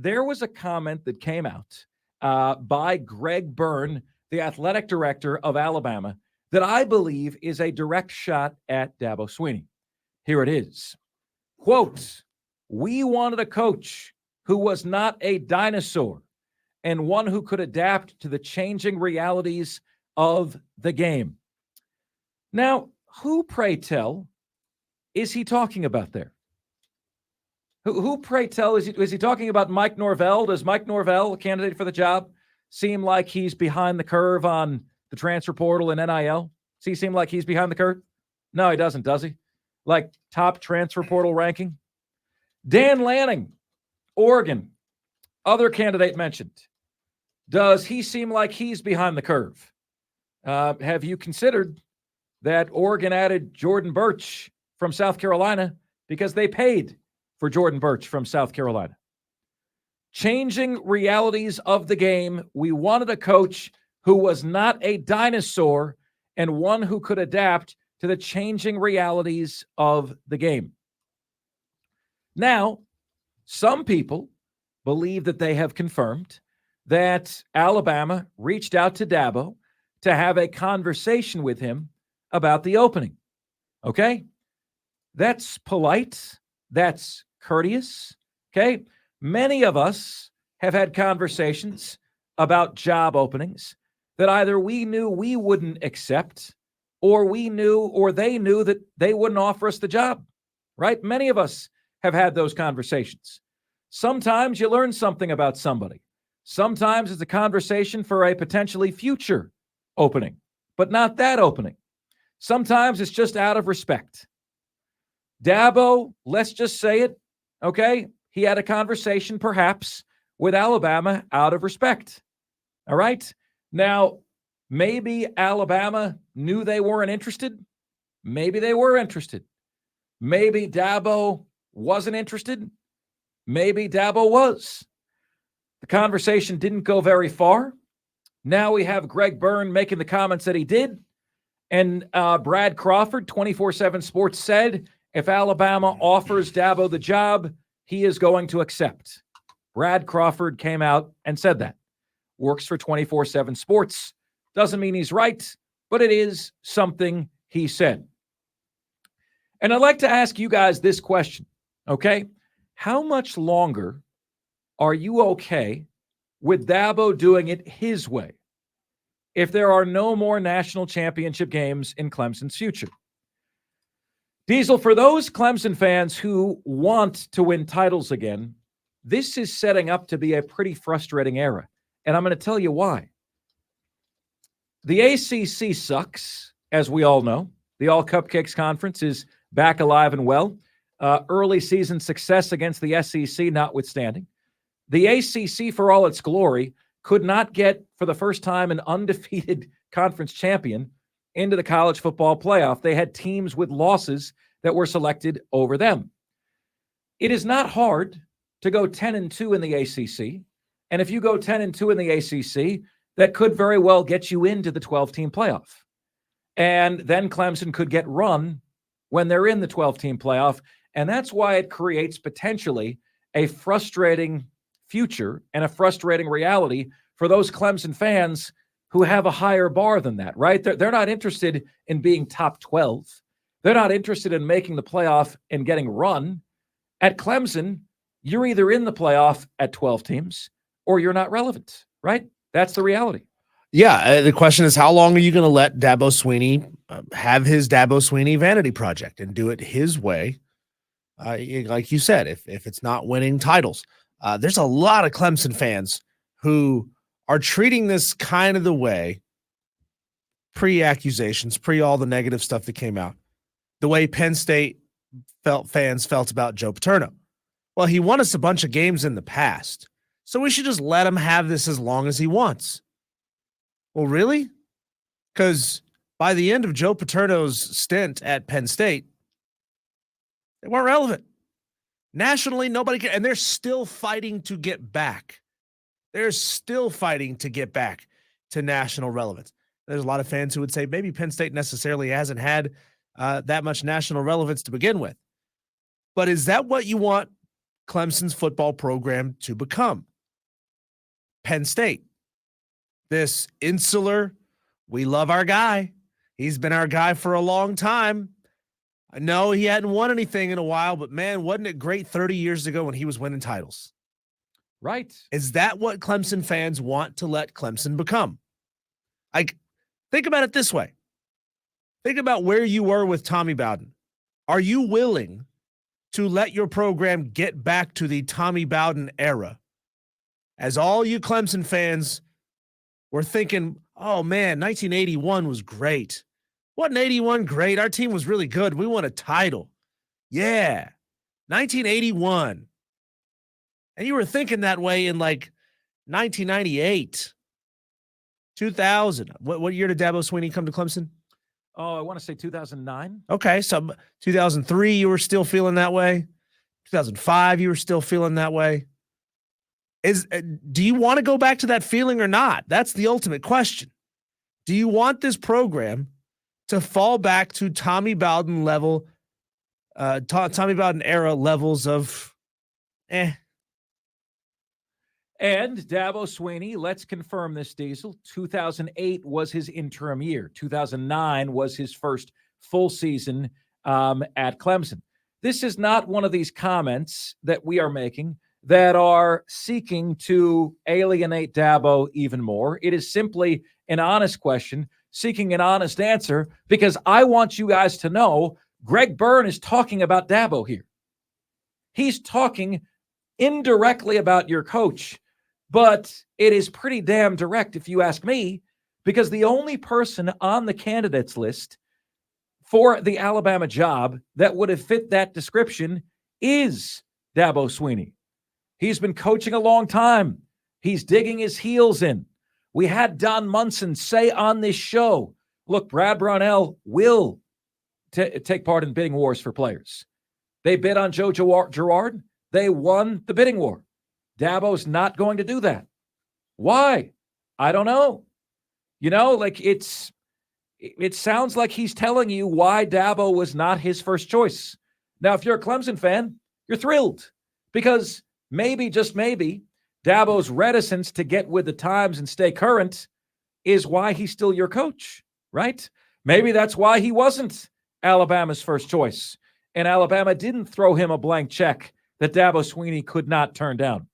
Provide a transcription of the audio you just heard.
there was a comment that came out by Greg Byrne, the athletic director of Alabama, that I believe is a direct shot at Dabo Swinney. Here it is. Quote, "We wanted a coach who was not a dinosaur and one who could adapt to the changing realities of the game." Now, who, pray tell, is he talking about there? Who pray tell, is he talking about Mike Norvell? Does Mike Norvell, a candidate for the job, seem like he's behind the curve on the transfer portal and NIL? Does he seem like he's behind the curve? No, he doesn't, does he? Like top transfer portal ranking? Dan Lanning, Oregon, other candidate mentioned. Does he seem like he's behind the curve? Have you considered that Oregon added Jordan Birch from South Carolina because they paid for Jordan Birch from South Carolina? Changing realities of the game. We wanted a coach who was not a dinosaur and one who could adapt to the changing realities of the game. Now, some people believe that they have confirmed that Alabama reached out to Dabo to have a conversation with him about the opening. Okay? That's polite. That's courteous. Okay? Many of us have had conversations about job openings that either we knew we wouldn't accept or we knew or they knew that they wouldn't offer us the job, right? Many of us have had those conversations. Sometimes you learn something about somebody. Sometimes it's a conversation for a potentially future opening, but not that opening. Sometimes it's just out of respect. Dabo, let's just say it, okay? He had a conversation perhaps with Alabama out of respect, all right? Now, maybe Alabama knew they weren't interested. Maybe they were interested. Maybe Dabo wasn't interested. Maybe Dabo was. The conversation didn't go very far. Now we have Greg Byrne making the comments that he did. And Brad Crawford, 24/7 Sports, said if Alabama offers Dabo the job, he is going to accept. Brad Crawford came out and said that. Works for 24/7 Sports. Doesn't mean he's right, but it is something he said. And I'd like to ask you guys this question, okay? How much longer are you okay with Dabo doing it his way if there are no more national championship games in Clemson's future? Diesel, for those Clemson fans who want to win titles again, this is setting up to be a pretty frustrating era. And I'm going to tell you why. The ACC sucks, as we all know. The All Cupcakes Conference is back alive and well. Early season success against the SEC notwithstanding. The ACC, for all its glory, could not get, for the first time, an undefeated conference champion into the college football playoff. They had teams with losses that were selected over them. It is not hard to go 10-2 in the ACC. And if you go 10-2 in the ACC, that could very well get you into the 12-team playoff. And then Clemson could get run when they're in the 12-team playoff. And that's why it creates potentially a frustrating future and a frustrating reality for those Clemson fans who have a higher bar than that, right? They're not interested in being top 12. They're not interested in making the playoff and getting run. At Clemson, you're either in the playoff at 12 teams or you're not relevant, right? That's the reality. Yeah, the question is, how long are you going to let Dabo Swinney have his Dabo Swinney vanity project and do it his way? Like you said, if it's not winning titles, there's a lot of Clemson fans who are treating this kind of the way, pre-accusations, pre all the negative stuff that came out, the way Penn State fans felt about Joe Paterno. Well, he won us a bunch of games in the past, so we should just let him have this as long as he wants. Well, really? Because by the end of Joe Paterno's stint at Penn State, they weren't relevant. Nationally, nobody cared, and they're still fighting to get back. They're still fighting to get back to national relevance. There's a lot of fans who would say maybe Penn State necessarily hasn't had that much national relevance to begin with. But is that what you want Clemson's football program to become? Penn State. This insular, we love our guy. He's been our guy for a long time. I know he hadn't won anything in a while, but man, wasn't it great 30 years ago when he was winning titles? Right. Is that what Clemson fans want to let Clemson become? Like, think about it this way. Think about where you were with Tommy Bowden. Are you willing to let your program get back to the Tommy Bowden era? As all you Clemson fans were thinking, oh man, 1981 was great. Wasn't 81 great? Our team was really good. We won a title. Yeah, 1981. And you were thinking that way in like 1998, 2000. What year did Dabo Swinney come to Clemson? Oh, I want to say 2009. Okay, so 2003, you were still feeling that way. 2005, you were still feeling that way. Do you want to go back to that feeling or not? That's the ultimate question. Do you want this program to fall back to Tommy Bowden level, Tommy Bowden era levels of And Dabo Swinney, let's confirm this, Diesel. 2008 was his interim year. 2009 was his first full season at Clemson. This is not one of these comments that we are making that are seeking to alienate Dabo even more. It is simply an honest question, seeking an honest answer, because I want you guys to know Greg Byrne is talking about Dabo here. He's talking indirectly about your coach, but it is pretty damn direct if you ask me, because the only person on the candidates list for the Alabama job that would have fit that description is Dabo Swinney. He's been coaching a long time. He's digging his heels in. We had Don Munson say on this show, look, Brad Brownell will take part in bidding wars for players. They bid on Joe Girard. They won the bidding war. Dabo's not going to do that. Why? I don't know. You know, like it sounds like he's telling you why Dabo was not his first choice. Now, if you're a Clemson fan, you're thrilled because maybe, just maybe, Dabo's reticence to get with the times and stay current is why he's still your coach, right? Maybe that's why he wasn't Alabama's first choice, and Alabama didn't throw him a blank check that Dabo Swinney could not turn down.